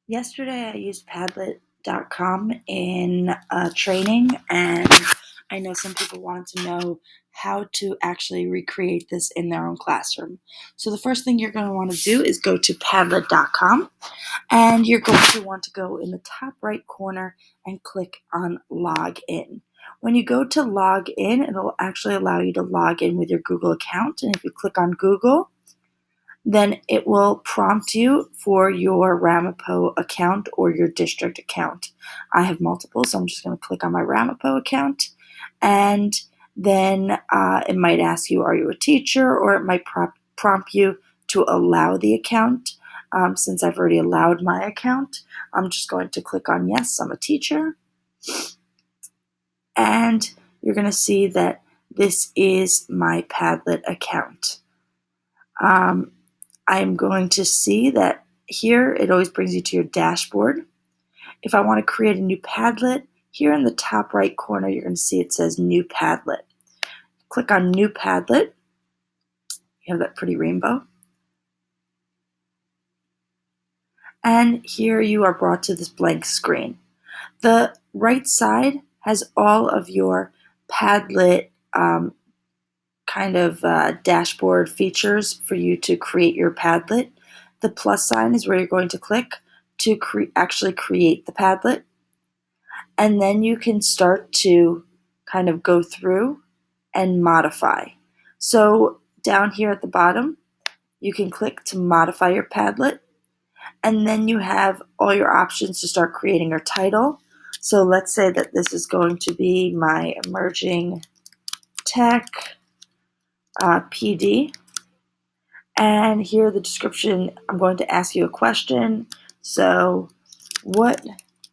Yesterday, I used Padlet.com in training, and I know some people wanted to know how to actually recreate this in their own classroom. So, the first thing you're going to want to do is go to Padlet.com, and you're going to want to go in the top right corner and click on Log In. When you go to Log In, it'll actually allow you to log in with your Google account, and if you click on Google, then it will prompt you for your Ramapo account or your district account. I have multiple, so I'm just going to click on my Ramapo account, and then it might ask you, are you a teacher, or it might prompt you to allow the account. Since I've already allowed my account, I'm just going to click on yes, I'm a teacher, and you're going to see that this is my Padlet account. I'm going to see that here it always brings you to your dashboard. If I want to create a new Padlet, here in the top right corner, you're going to see it says New Padlet. Click on New Padlet. You have that pretty rainbow. And here you are brought to this blank screen. The right side has all of your Padlet dashboard features for you to create your Padlet. The plus sign is where you're going to click to actually create the Padlet. And then you can start to kind of go through and modify. So down here at the bottom, you can click to modify your Padlet. And then you have all your options to start creating your title. So let's say that this is going to be my emerging tech PD. And here the description, I'm going to ask you a question. So what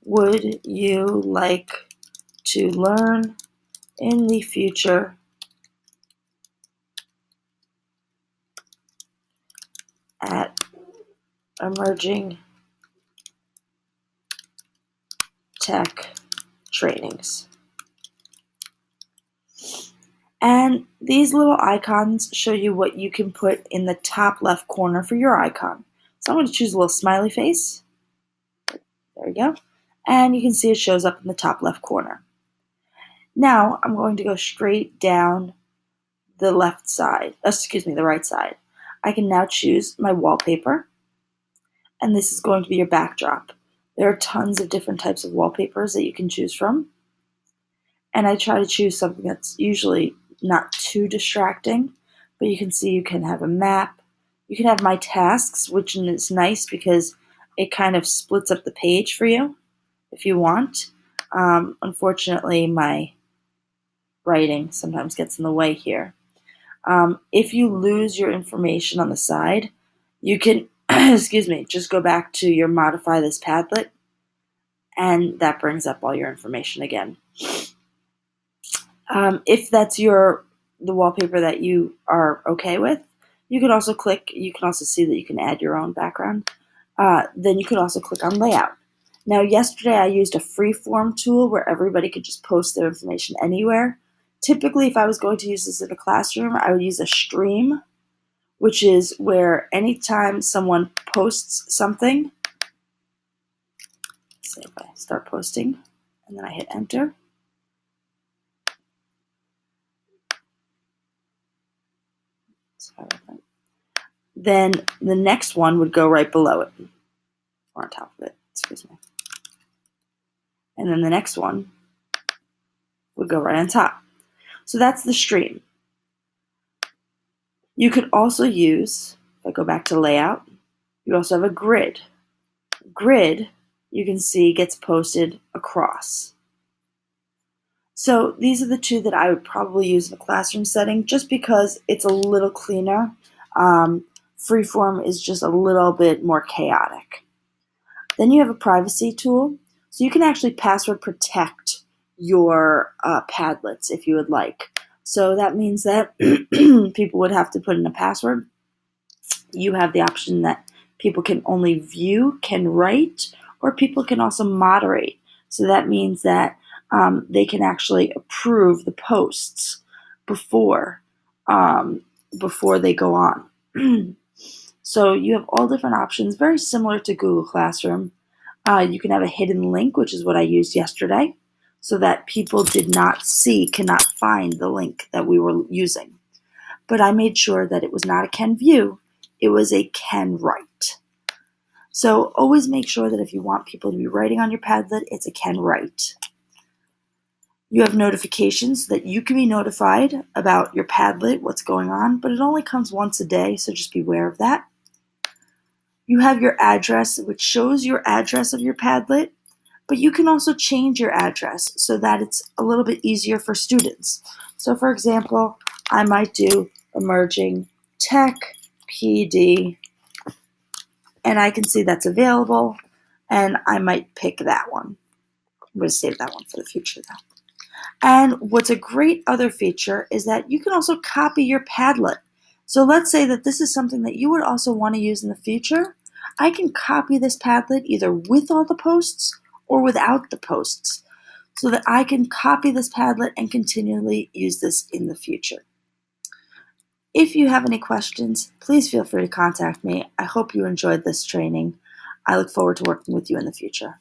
would you like to learn in the future at emerging tech trainings? And these little icons show you what you can put in the top left corner for your icon. So I'm going to choose a little smiley face. There we go. And you can see it shows up in the top left corner. Now I'm going to go straight down the right side. I can now choose my wallpaper, and this is going to be your backdrop. There are tons of different types of wallpapers that you can choose from, and I try to choose something that's usually not too distracting, but you can see you can have a map. You can have my tasks, which is nice because it kind of splits up the page for you if you want. Unfortunately, my writing sometimes gets in the way here. If you lose your information on the side, you can, just go back to your modify this Padlet, and that brings up all your information again. If that's the wallpaper that you are okay with, you can also see that you can add your own background. Then you could also click on layout. Now, yesterday I used a freeform tool where everybody could just post their information anywhere. Typically, if I was going to use this in a classroom, I would use a stream, which is where anytime someone posts something, let's say if I start posting and then I hit enter, then the next one would go right below it, or on top of it, and then the next one would go right on top. So that's the stream. You could also use, if I go back to layout, you also have a grid. Grid, you can see, gets posted across. So these are the two that I would probably use in a classroom setting just because it's a little cleaner. Freeform is just a little bit more chaotic. Then you have a privacy tool. So you can actually password protect your Padlets if you would like. So that means that people would have to put in a password. You have the option that people can only view, can write, or people can also moderate. So that means that they can actually approve the posts before they go on. So you have all different options, very similar to Google Classroom. You can have a hidden link, which is what I used yesterday, so that people cannot find the link that we were using. But I made sure that it was not a can view, it was a can write. So always make sure that if you want people to be writing on your Padlet, it's a can write. You have notifications that you can be notified about your Padlet, what's going on, but it only comes once a day, so just beware of that. You have your address, which shows your address of your Padlet, but you can also change your address so that it's a little bit easier for students. So for example, I might do Emerging Tech PD, and I can see that's available, and I might pick that one. I'm going to save that one for the future though. And what's a great other feature is that you can also copy your Padlet. So let's say that this is something that you would also want to use in the future. I can copy this Padlet either with all the posts or without the posts, so that I can copy this Padlet and continually use this in the future. If you have any questions, please feel free to contact me. I hope you enjoyed this training. I look forward to working with you in the future.